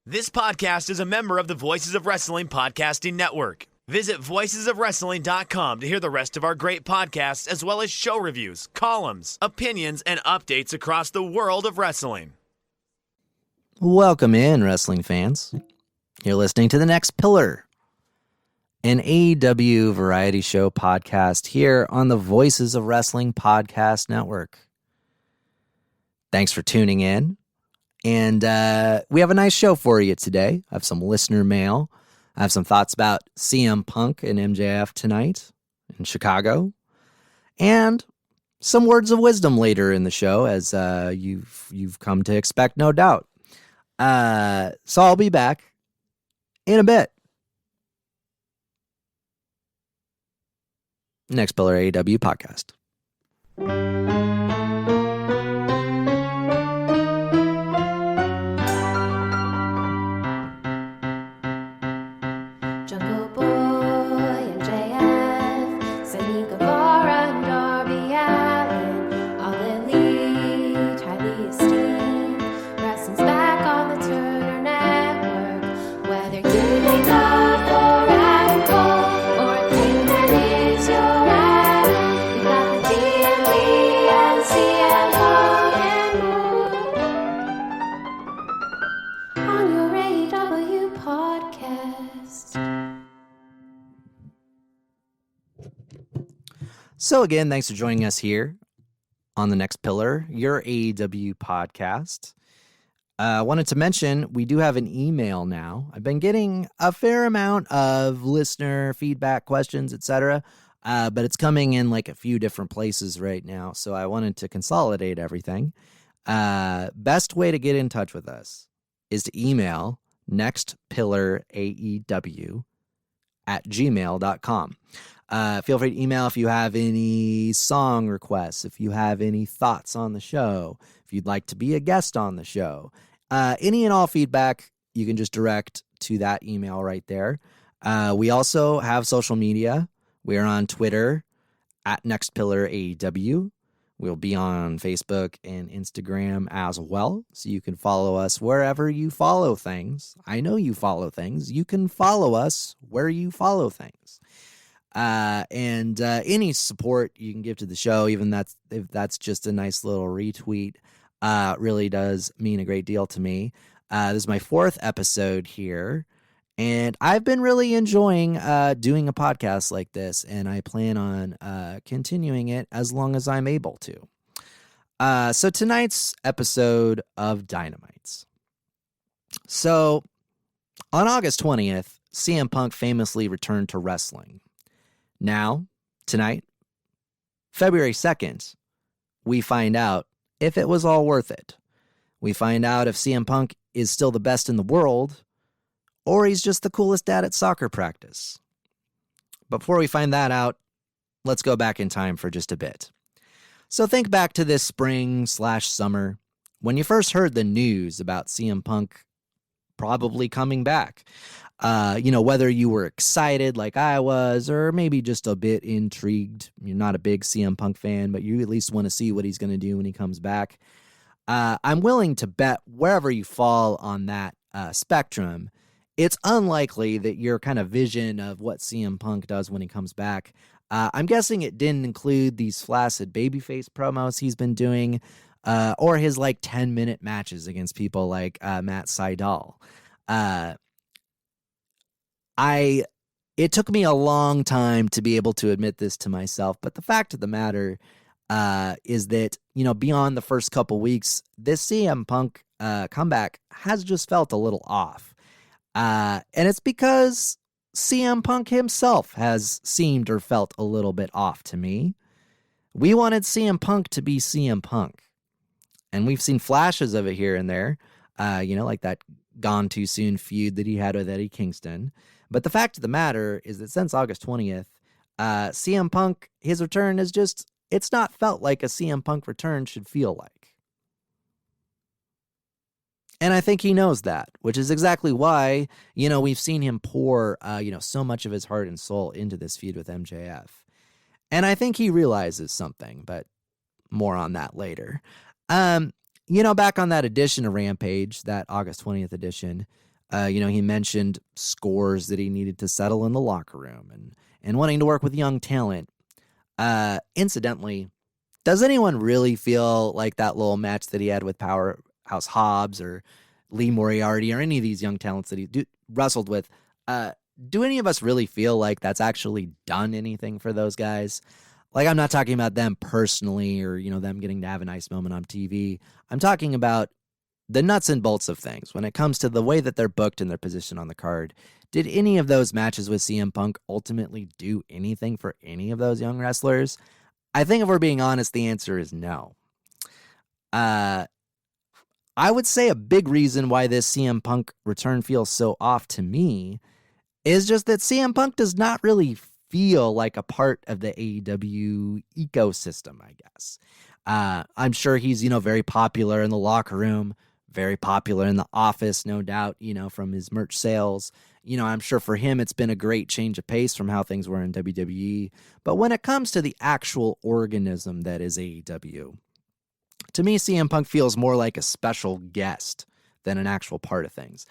This podcast is a member of the Voices of Wrestling Podcasting Network. Visit voicesofwrestling.com to hear the rest of our great podcasts, as well as show reviews, columns, opinions, and updates across the world of wrestling. Welcome in, wrestling fans. You're listening to The Next Pillar, an AEW variety show podcast here on the Voices of Wrestling Podcast Network. Thanks for tuning in. And we have a nice show for you today. I have some listener mail. I have some thoughts about CM Punk and MJF tonight in Chicago. And some words of wisdom later in the show, as you've come to expect, no doubt. So I'll be back in a bit. Next Pillar AEW podcast. So again, thanks for joining us here on The Next Pillar, your AEW podcast. I wanted to mention we do have an email now. I've been getting a fair amount of listener feedback, questions, etc., but it's coming in like a few different places right now, so I wanted to consolidate everything. Best way to get in touch with us is to email nextpillareaew@gmail.com. Feel free to email if you have any song requests, if you have any thoughts on the show, if you'd like to be a guest on the show. Any and all feedback, you can just direct to that email right there. We also have social media. We're on Twitter at NextPillarAEW. We'll be on Facebook and Instagram as well, so you can follow us wherever you follow things. I know you follow things. You can follow us where you follow things. And any support you can give to the show, even if that's just a nice little retweet, really does mean a great deal to me. This is my 4th episode here, and I've been really enjoying doing a podcast like this, and I plan on continuing it as long as I'm able to. So tonight's episode of Dynamites. So on August 20th, CM Punk famously returned to wrestling. Now, tonight, February 2nd, we find out if it was all worth it. We find out if CM Punk is still the best in the world, or he's just the coolest dad at soccer practice. Before we find that out, let's go back in time for just a bit. So think back to this spring/summer when you first heard the news about CM Punk probably coming back. Whether you were excited like I was, or maybe just a bit intrigued. You're not a big CM Punk fan, but you at least want to see what he's going to do when he comes back. I'm willing to bet wherever you fall on that spectrum, it's unlikely that your kind of vision of what CM Punk does when he comes back, I'm guessing it didn't include these flaccid babyface promos he's been doing, or his like 10-minute matches against people like Matt Sydal. It took me a long time to be able to admit this to myself, but the fact of the matter is that, beyond the first couple weeks, this CM Punk comeback has just felt a little off. And it's because CM Punk himself has seemed or felt a little bit off to me. We wanted CM Punk to be CM Punk, and we've seen flashes of it here and there, like that Gone Too Soon feud that he had with Eddie Kingston. But the fact of the matter is that since August 20th, CM Punk, his return is just, it's not felt like a CM Punk return should feel like. And I think he knows that, which is exactly why, we've seen him pour, so much of his heart and soul into this feud with MJF. And I think he realizes something, but more on that later. back on that edition of Rampage, that August 20th edition, he mentioned scores that he needed to settle in the locker room and wanting to work with young talent. Incidentally, does anyone really feel like that little match that he had with Powerhouse Hobbs or Lee Moriarty or any of these young talents that he wrestled with, do any of us really feel like that's actually done anything for those guys? Like, I'm not talking about them personally or, them getting to have a nice moment on TV. I'm talking about the nuts and bolts of things. When it comes to the way that they're booked and their position on the card, did any of those matches with CM Punk ultimately do anything for any of those young wrestlers? I think if we're being honest, the answer is no. I would say a big reason why this CM Punk return feels so off to me is just that CM Punk does not really feel like a part of the AEW ecosystem, I guess. I'm sure he's, very popular in the locker room, very popular in the office, no doubt, from his merch sales. I'm sure for him it's been a great change of pace from how things were in WWE. But when it comes to the actual organism that is AEW, to me, CM Punk feels more like a special guest than an actual part of things.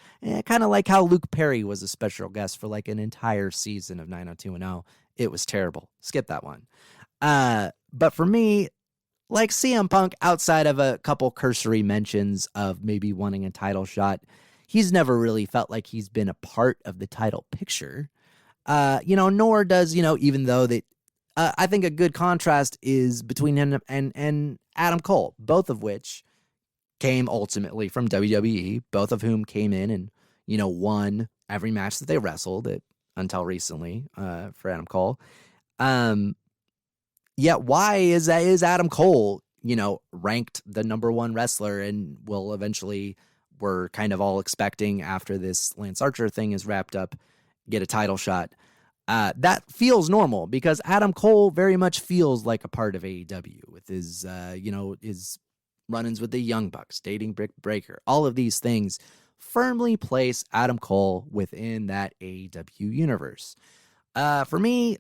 Kind of like how Luke Perry was a special guest for like an entire season of 90210. It was terrible. Skip that one. But for me, like CM Punk, outside of a couple cursory mentions of maybe wanting a title shot, he's never really felt like he's been a part of the title picture. Nor does, even though that I think a good contrast is between him and Adam Cole, both of which came ultimately from WWE, both of whom came in and, won every match that they wrestled until recently for Adam Cole. Yet why is Adam Cole, ranked the number one wrestler and will eventually, we're kind of all expecting after this Lance Archer thing is wrapped up, get a title shot. That feels normal because Adam Cole very much feels like a part of AEW with his, his run-ins with the Young Bucks, dating Brick Breaker. All of these things firmly place Adam Cole within that AEW universe. For me,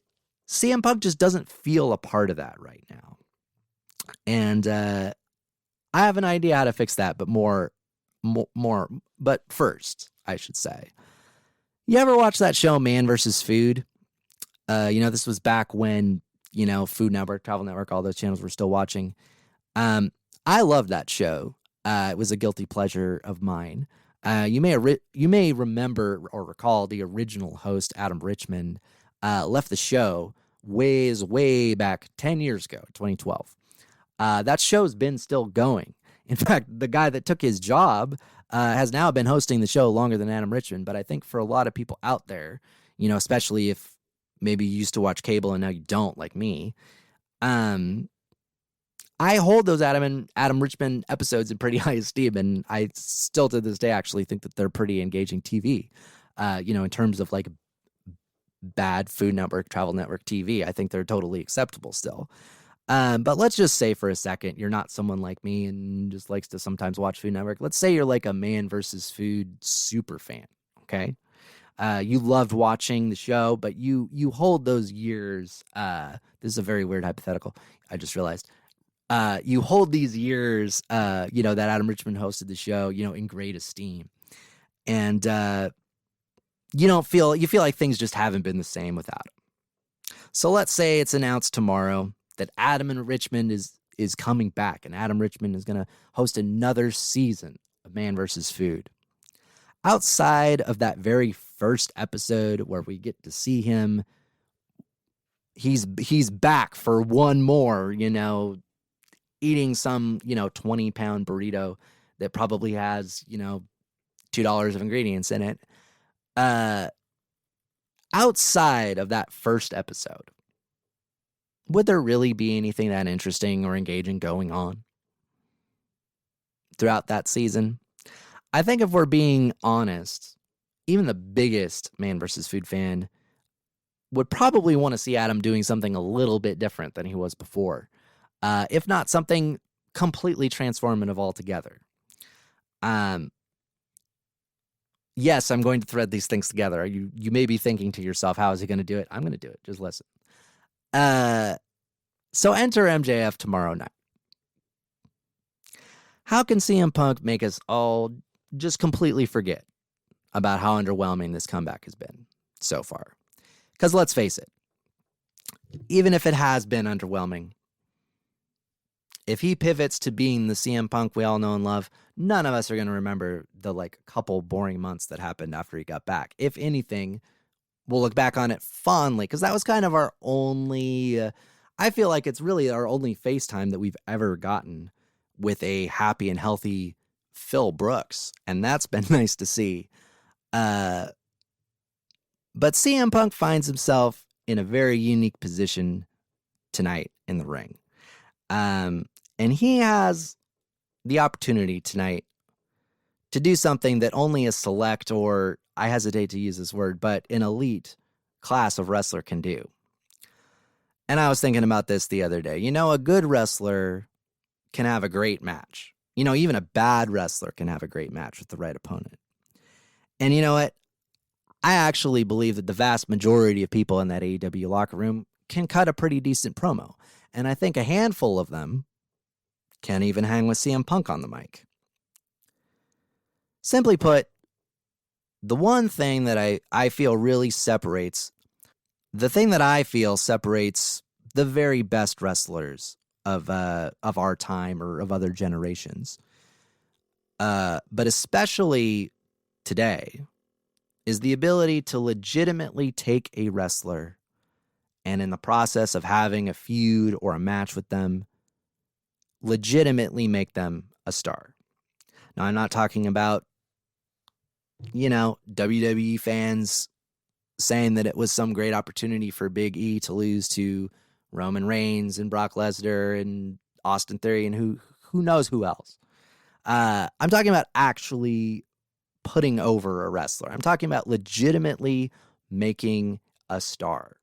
CM Punk just doesn't feel a part of that right now. And I have an idea how to fix that, but but first, I should say, you ever watch that show Man vs. Food? This was back when, Food Network, Travel Network, all those channels were still watching. I loved that show. It was a guilty pleasure of mine. You may remember or recall the original host, Adam Richmond, left the show way back 10 years ago, 2012. That show's been still going. In fact, the guy that took his job has now been hosting the show longer than Adam Richmond. But I think for a lot of people out there, especially if maybe you used to watch cable and now you don't, like me, I hold those Adam Richmond episodes in pretty high esteem, and I still to this day actually think that they're pretty engaging TV. In terms of like bad Food Network, Travel Network TV, I think they're totally acceptable still. But let's just say for a second, you're not someone like me and just likes to sometimes watch Food Network. Let's say you're like a Man vs. Food super fan, okay? You loved watching the show, but you hold those years. This is a very weird hypothetical, I just realized. You hold these years, that Adam Richmond hosted the show, in great esteem. And you feel like things just haven't been the same without him. So let's say it's announced tomorrow that Adam and Richmond is coming back, and Adam Richmond is going to host another season of Man vs. Food. Outside of that very first episode where we get to see him, he's back for one more, eating some, 20-pound burrito that probably has, $2 of ingredients in it. Outside of that first episode, would there really be anything that interesting or engaging going on throughout that season? I think if we're being honest, even the biggest Man vs. Food fan would probably want to see Adam doing something a little bit different than he was before. If not something completely transformative altogether. Yes, I'm going to thread these things together. You may be thinking to yourself, how is he going to do it? I'm going to do it. Just listen. So enter MJF tomorrow night. how can CM Punk make us all just completely forget about how underwhelming this comeback has been so far? Because let's face it, even if it has been underwhelming, if he pivots to being the CM Punk we all know and love, none of us are going to remember the couple boring months that happened after he got back. If anything, we'll look back on it fondly, because that was kind of our only, I feel like it's really our only FaceTime that we've ever gotten with a happy and healthy Phil Brooks. And that's been nice to see. But CM Punk finds himself in a very unique position tonight in the ring. And he has the opportunity tonight to do something that only a select, or I hesitate to use this word, but an elite class of wrestler can do. And I was thinking about this the other day. A good wrestler can have a great match. Even a bad wrestler can have a great match with the right opponent. And you know what? I actually believe that the vast majority of people in that AEW locker room can cut a pretty decent promo. And I think a handful of them can even hang with CM Punk on the mic. Simply put, the one thing that I feel really separates, the thing that I feel separates the very best wrestlers of our time or of other generations, but especially today, is the ability to legitimately take a wrestler and in the process of having a feud or a match with them, legitimately make them a star. Now, I'm not talking about, WWE fans saying that it was some great opportunity for Big E to lose to Roman Reigns and Brock Lesnar and Austin Theory and who knows who else. I'm talking about actually putting over a wrestler. I'm talking about legitimately making a star.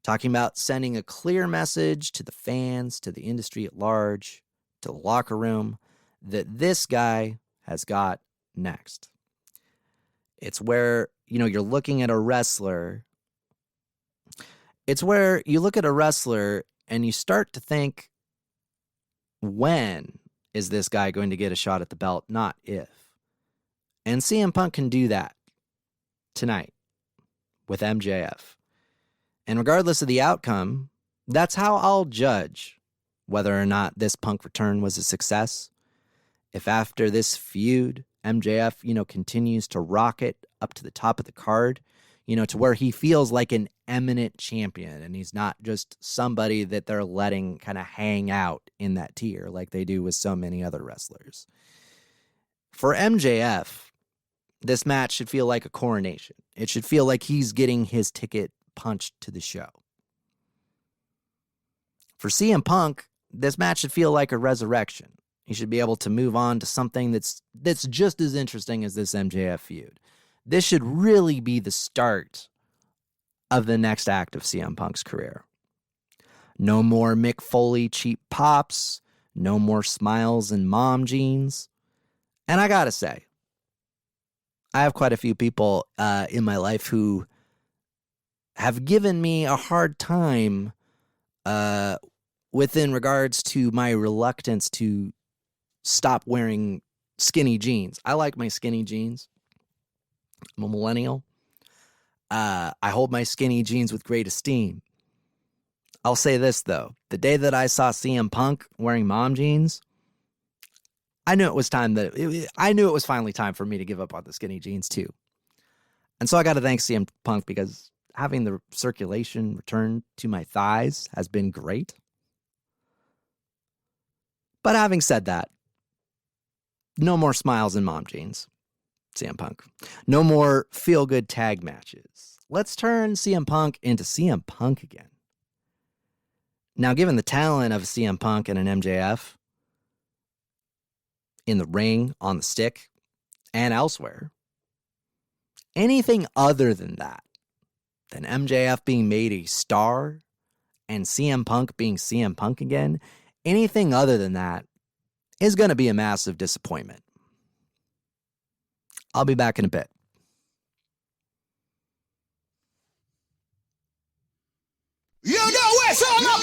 Talking about sending a clear message to the fans, to the industry at large, to the locker room, that this guy has got next. It's where, you're looking at a wrestler. It's where you look at a wrestler and you start to think, when is this guy going to get a shot at the belt? Not if. And CM Punk can do that tonight with MJF. And regardless of the outcome, that's how I'll judge whether or not this Punk return was a success. If after this feud, MJF, continues to rocket up to the top of the card, to where he feels like an eminent champion and he's not just somebody that they're letting kind of hang out in that tier like they do with so many other wrestlers. For MJF, this match should feel like a coronation. It should feel like he's getting his ticket punched to the show. For CM Punk, this match should feel like a resurrection. He should be able to move on to something that's just as interesting as this MJF feud. This should really be the start of the next act of CM Punk's career. No more Mick Foley cheap pops, no more smiles and mom jeans. And I gotta say, I have quite a few people in my life who have given me a hard time within regards to my reluctance to stop wearing skinny jeans. I like my skinny jeans. I'm a millennial. I hold my skinny jeans with great esteem. I'll say this, though. The day that I saw CM Punk wearing mom jeans, I knew it was finally time for me to give up on the skinny jeans, too. And so I got to thank CM Punk, because having the circulation return to my thighs has been great. But having said that, no more smiles and mom jeans, CM Punk. No more feel-good tag matches. Let's turn CM Punk into CM Punk again. Now, given the talent of CM Punk and an MJF in the ring, on the stick, and elsewhere, anything other than that, than MJF being made a star and CM Punk being CM Punk again, anything other than that is going to be a massive disappointment. I'll be back in a bit. You know it's all about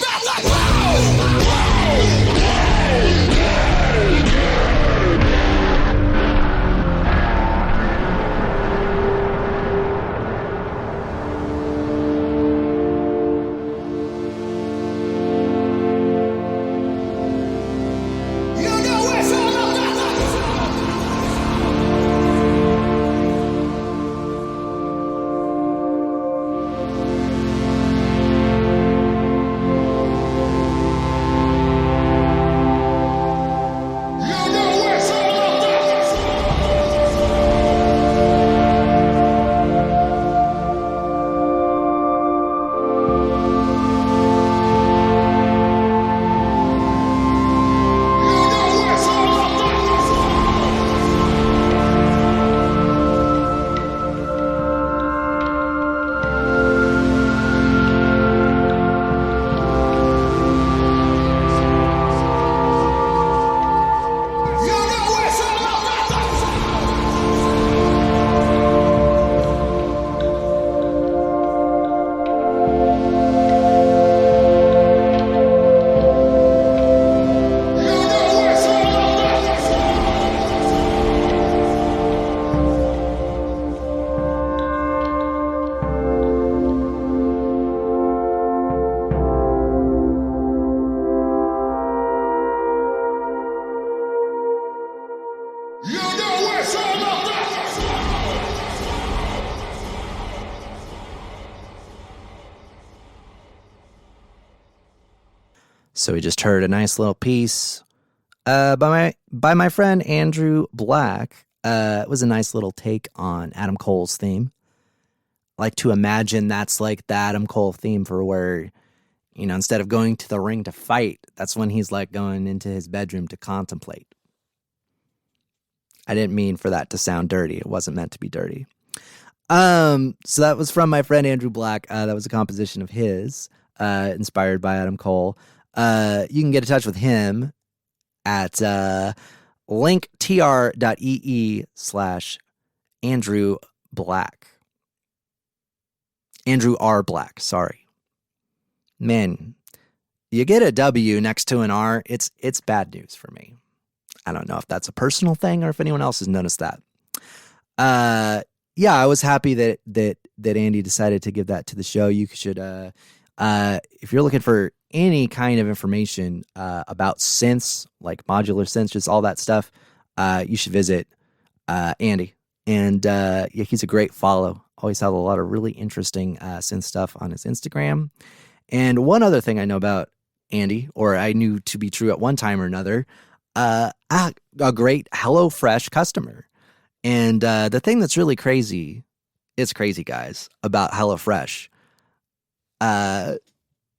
the So we just heard a nice little piece by my friend Andrew Black. It was a nice little take on Adam Cole's theme. I like to imagine that's like the Adam Cole theme for where, instead of going to the ring to fight, that's when he's like going into his bedroom to contemplate. I didn't mean for that to sound dirty. It wasn't meant to be dirty. So that was from my friend Andrew Black. That was a composition of his, inspired by Adam Cole. You can get in touch with him at linktr.ee/Andrew Black. Andrew R. Black, sorry. Man, you get a W next to an R, it's bad news for me. I don't know if that's a personal thing or if anyone else has noticed that. Yeah, I was happy that Andy decided to give that to the show. You should, if you're looking for any kind of information about synths, like modular synths, just all that stuff, you should visit Andy. And yeah, he's a great follow. Always has a lot of really interesting synth stuff on his Instagram. And one other thing I know about Andy, or I knew to be true at one time or another, a great HelloFresh customer. And the thing that's really crazy, it's crazy, guys, about HelloFresh,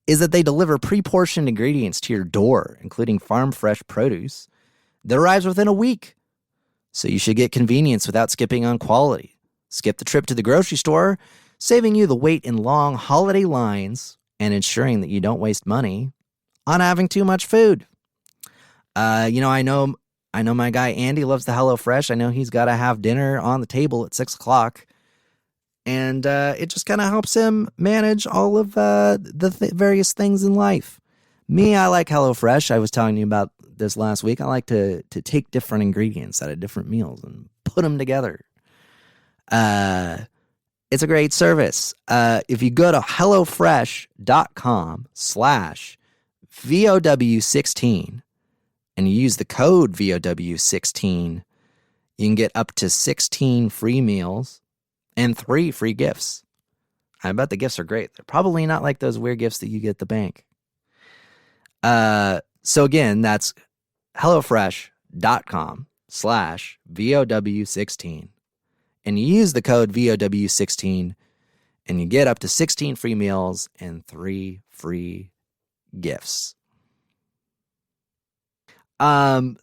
is that they deliver pre-portioned ingredients to your door, including farm fresh produce that arrives within a week. So you should get convenience without skipping on quality. Skip the trip to the grocery store, saving you the wait in long holiday lines and ensuring that you don't waste money on having too much food. I know my guy Andy loves the HelloFresh. I know he's got to have dinner on the table at 6:00. And it just kind of helps him manage all of the various things in life. Me, I like HelloFresh. I was telling you about this last week. I like to take different ingredients out of different meals and put them together. It's a great service. If you go to hellofresh.com/VOW16 and you use the code VOW16, you can get up to 16 free meals and 3 free gifts. I bet the gifts are great. They're probably not like those weird gifts that you get at the bank. So again, that's hellofresh.com/VOW16. And you use the code VOW16 and you get up to 16 free meals and 3 free gifts. So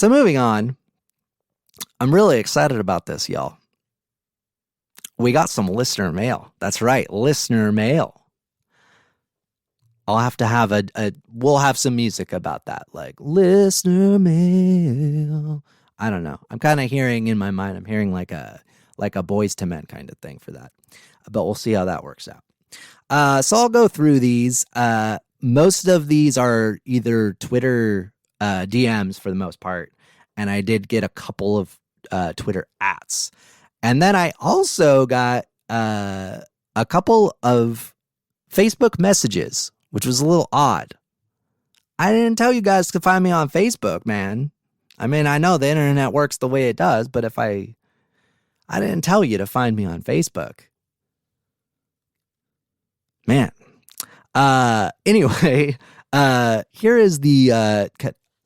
moving on, I'm really excited about this, y'all. We got some listener mail. That's right, listener mail. I'll have to have we'll have some music about that, like listener mail. I don't know. I'm kind of hearing in my mind, I'm hearing like a Boys to Men kind of thing for that. But we'll see how that works out. So I'll go through these. Most of these are either Twitter DMs for the most part. And I did get a couple of Twitter @. And then I also got a couple of Facebook messages, which was a little odd. I didn't tell you guys to find me on Facebook, man. I mean, I know the internet works the way it does, but if I didn't tell you to find me on Facebook. Man. Anyway, here is the,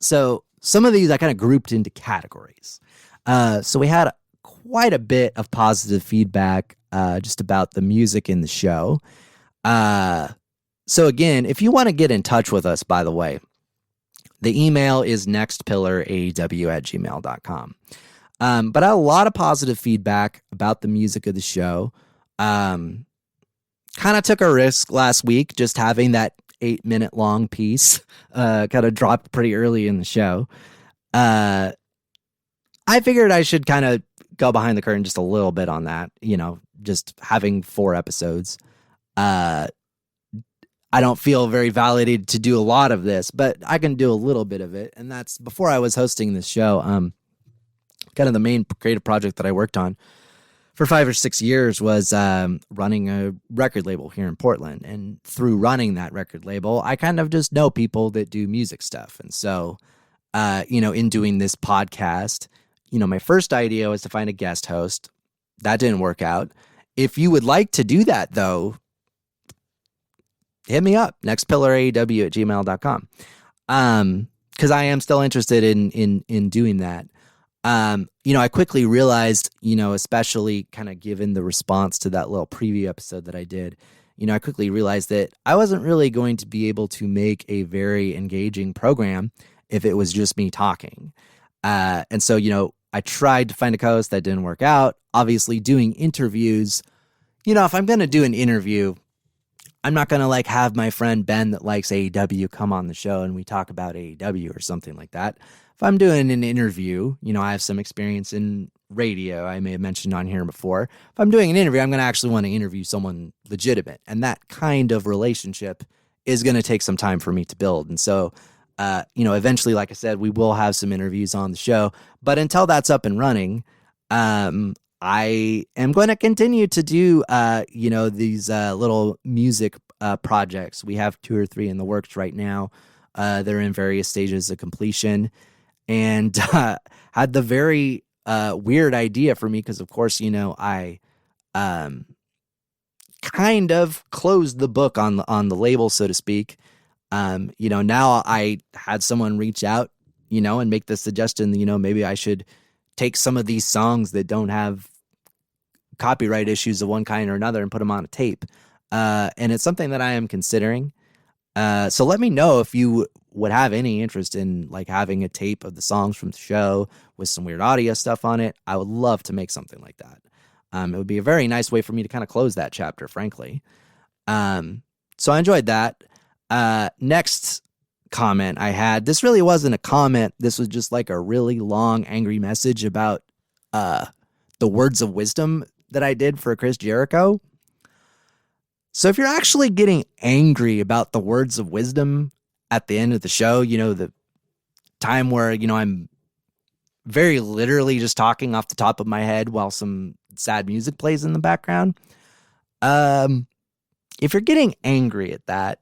so some of these I kind of grouped into categories. So we had quite a bit of positive feedback, just about the music in the show. So again, if you want to get in touch with us, by the way, the email is nextpillareaw@gmail.com. But I had a lot of positive feedback about the music of the show. Kind of took a risk last week, just having that 8-minute long piece, kind of dropped pretty early in the show. I figured I should kind of go behind the curtain just a little bit on that, just having 4 episodes. I don't feel very validated to do a lot of this, but I can do a little bit of it. And that's before I was hosting this show. Kind of the main creative project that I worked on for 5 or 6 years was running a record label here in Portland. And through running that record label, I kind of just know people that do music stuff. And so, in doing this podcast, my first idea was to find a guest host. That didn't work out. If you would like to do that, though, hit me up, nextpillaraew@gmail.com. Because I am still interested in doing that. I quickly realized, especially kind of given the response to that little preview episode that I did, I quickly realized that I wasn't really going to be able to make a very engaging program if it was just me talking. And so, I tried to find a co-host. That didn't work out. Obviously, doing interviews, if I'm going to do an interview, I'm not going to have my friend Ben that likes AEW come on the show and we talk about AEW or something like that. If I'm doing an interview, I have some experience in radio, I may have mentioned on here before. If I'm doing an interview, I'm going to actually want to interview someone legitimate. And that kind of relationship is going to take some time for me to build. And so, eventually, like I said, we will have some interviews on the show. But until that's up and running, I am going to continue to do, these little music projects. We have 2 or 3 in the works right now. They're in various stages of completion. And had the very weird idea for me because, of course, I kind of closed the book on the label, so to speak. Now I had someone reach out, and make the suggestion, maybe I should take some of these songs that don't have copyright issues of one kind or another and put them on a tape. And it's something that I am considering. So let me know if you would have any interest in having a tape of the songs from the show with some weird audio stuff on it. I would love to make something like that. It would be a very nice way for me to kind of close that chapter, frankly. So I enjoyed that. Next comment I had, this really wasn't a comment. This was just a really long, angry message about the words of wisdom that I did for Chris Jericho. So if you're actually getting angry about the words of wisdom at the end of the show, the time where, I'm very literally just talking off the top of my head while some sad music plays in the background. If you're getting angry at that,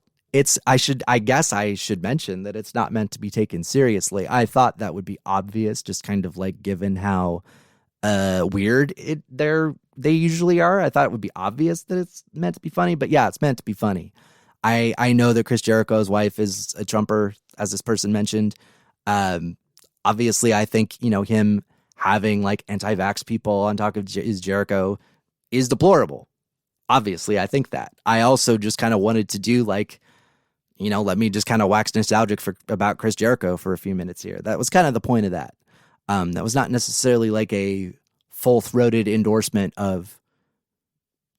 I guess I should mention that it's not meant to be taken seriously. I thought that would be obvious, just kind of given how weird they usually are. I thought it would be obvious that it's meant to be funny, but yeah, it's meant to be funny. I know that Chris Jericho's wife is a Trumper, as this person mentioned. Obviously, I think, him having anti-vax people on top of his Jericho is deplorable. Obviously, I think that. I also just kind of wanted to do let me just kind of wax nostalgic about Chris Jericho for a few minutes here. That was kind of the point of that. That was not necessarily a full-throated endorsement of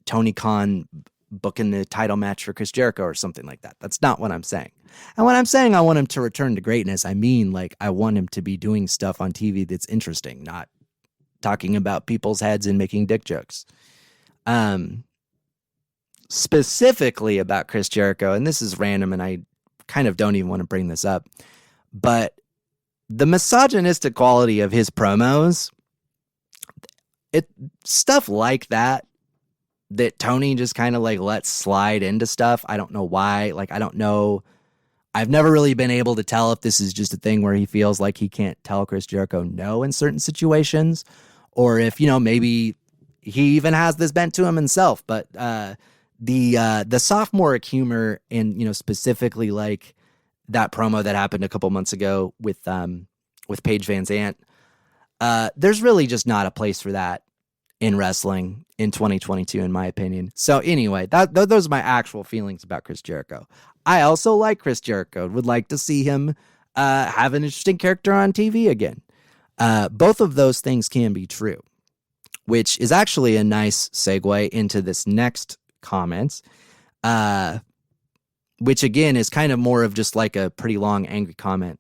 Tony Khan booking the title match for Chris Jericho or something like that. That's not what I'm saying. And when I'm saying I want him to return to greatness, I mean I want him to be doing stuff on TV that's interesting, not talking about people's heads and making dick jokes. Specifically about Chris Jericho, and this is random and I kind of don't even want to bring this up, but the misogynistic quality of his promos, stuff like that Tony just kind of lets slide into stuff. I don't know why. I don't know. I've never really been able to tell if this is just a thing where he feels like he can't tell Chris Jericho no in certain situations, or if, maybe he even has this bent to him himself. But the sophomoric humor and, specifically that promo that happened a couple months ago with Paige Van Zant, there's really just not a place for that in wrestling in 2022, in my opinion. So anyway, those are my actual feelings about Chris Jericho. I also like Chris Jericho. Would like to see him have an interesting character on TV again. Both of those things can be true, which is actually a nice segue into this next comment, which again is kind of more of just a pretty long, angry comment.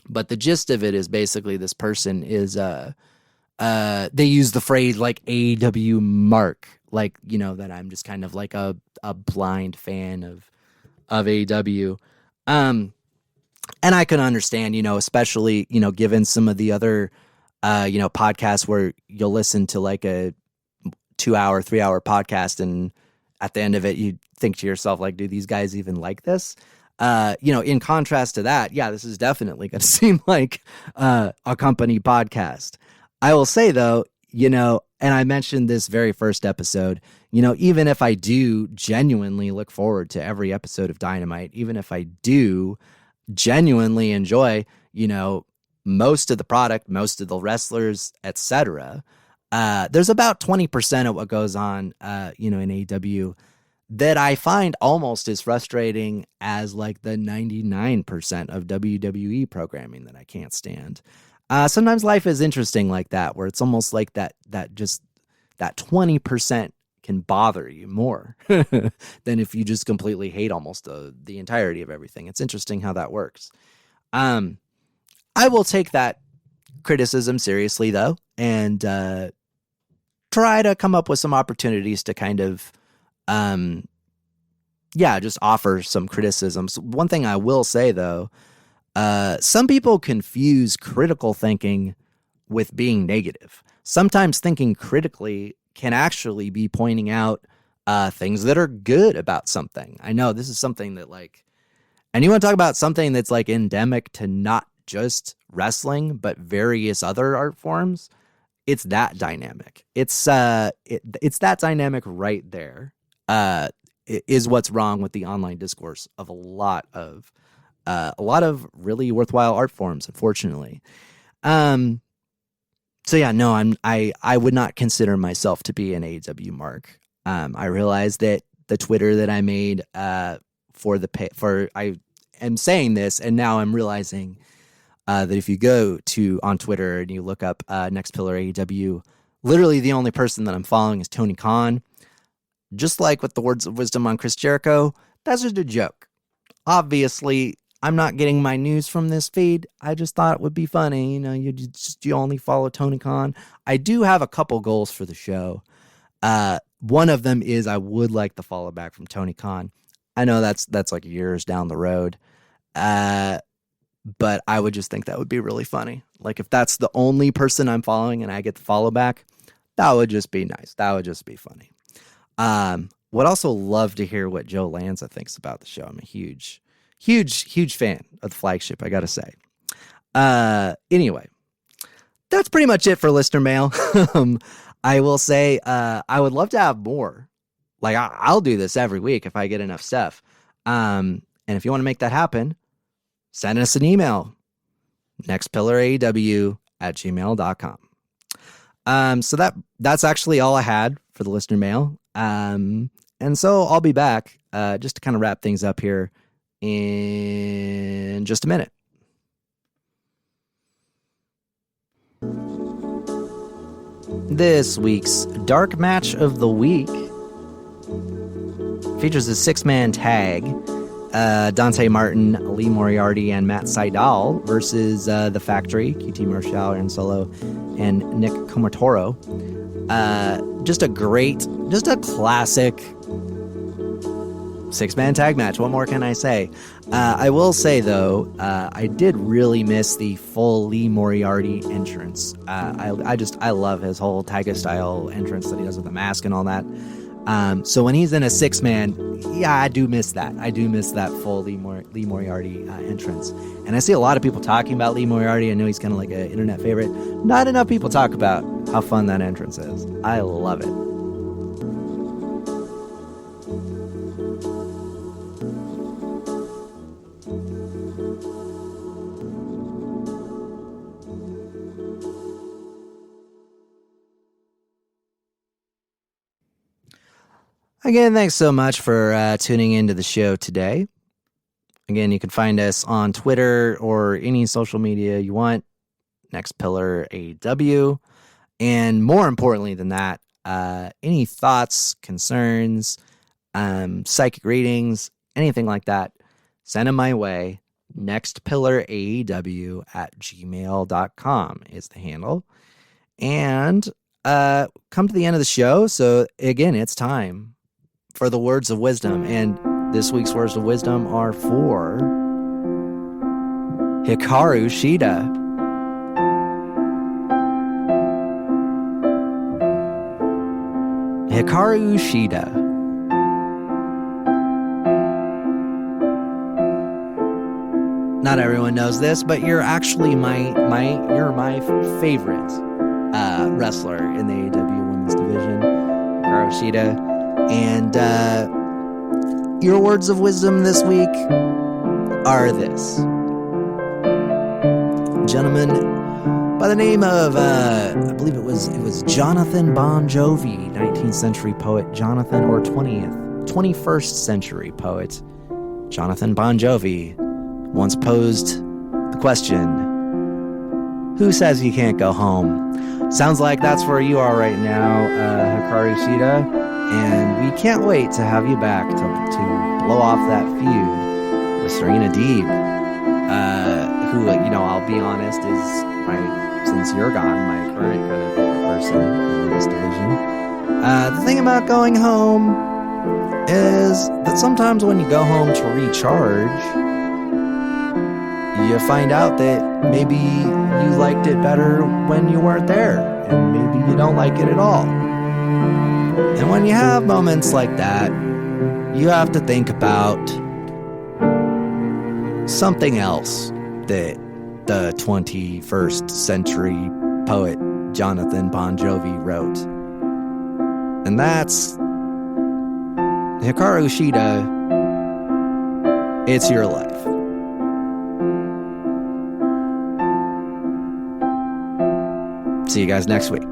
But the gist of it is basically this person is, they use the phrase AEW mark, that I'm just kind of a blind fan of AEW. And I can understand, especially, given some of the other, podcasts where you'll listen to a 2-hour, 3-hour podcast, and at the end of it, you think to yourself, do these guys even like this? In contrast to that, yeah, this is definitely going to seem like a company podcast. I will say, though, and I mentioned this very first episode, even if I do genuinely look forward to every episode of Dynamite, even if I do genuinely enjoy, most of the product, most of the wrestlers, etc., there's about 20% of what goes on, in AEW that I find almost as frustrating as like the 99% of WWE programming that I can't stand. Sometimes life is interesting like that, where it's almost like that 20% can bother you more than if you just completely hate almost the entirety of everything. It's interesting how that works. I will take that criticism seriously, though, and try to come up with some opportunities to kind of, just offer some criticisms. One thing I will say, though, some people confuse critical thinking with being negative. Sometimes thinking critically can actually be pointing out things that are good about something. I know this is something that and you want to talk about something that's endemic to not just wrestling, but various other art forms. It's that dynamic. It's that dynamic right there. Is what's wrong with the online discourse of a lot of really worthwhile art forms, unfortunately. So yeah, no, I would not consider myself to be an AEW mark. I realized that the Twitter that I made I am saying this, and now I'm realizing that if you go on Twitter and you look up Next Pillar AEW, literally the only person that I'm following is Tony Khan. Just like with the words of wisdom on Chris Jericho, that's just a joke. Obviously, I'm not getting my news from this feed. I just thought it would be funny. You only follow Tony Khan. I do have a couple goals for the show. One of them is I would like to follow back from Tony Khan. I know that's like years down the road. But I would just think that would be really funny. Like if that's the only person I'm following and I get to follow back, that would just be nice. That would just be funny. Would also love to hear what Joe Lanza thinks about the show. I'm a huge fan of the flagship, I gotta say. Anyway, that's pretty much it for listener mail. I will say, I would love to have more. I'll do this every week if I get enough stuff. And if you want to make that happen, send us an email, nextpillaraew@gmail.com. So that's actually all I had for the listener mail. And so I'll be back, just to kind of wrap things up here in just a minute. This week's Dark Match of the Week features a 6-man tag. Dante Martin, Lee Moriarty, and Matt Sydal versus The Factory, QT Marshall, Aaron Solo, and Nick Comotoro. Just a classic 6-man tag match. What more can I say? I will say, though, I did really miss the full Lee Moriarty entrance. I love his whole Taiga style entrance that he does with the mask and all that. So when he's in a 6-man, yeah, I do miss that. I do miss that full Lee Moriarty entrance. And I see a lot of people talking about Lee Moriarty. I know he's kind of like an internet favorite. Not enough people talk about how fun that entrance is. I love it. Again, thanks so much for tuning into the show today. Again, you can find us on Twitter or any social media you want, Next Pillar AEW. And more importantly than that, any thoughts, concerns, psychic readings, anything like that, send them my way. nextpillaraew@gmail.com is the handle. And come to the end of the show. So again, it's time for the words of wisdom. And this week's words of wisdom are for Hikaru Shida. Hikaru Shida. Not everyone knows this, but you're actually my favorite wrestler in the AEW Women's Division, Hikaru Shida. And your words of wisdom this week are this. Gentleman by the name of, I believe it was Jonathan Bon Jovi, 19th century poet Jonathan, or 21st century poet Jonathan Bon Jovi, once posed the question, who says you can't go home? Sounds like that's where you are right now, Hikaru Shida, and we can't wait to have you back to blow off that feud with Serena Deeb, who, I'll be honest, is since you're gone, my current kind of favorite person in this division. The thing about going home is that sometimes when you go home to recharge, you find out that maybe you liked it better when you weren't there, and maybe you don't like it at all. And when you have moments like that, you have to think about something else that the 21st century poet Jonathan Bon Jovi wrote. And that's Hikaru Shida, it's your life. See you guys next week.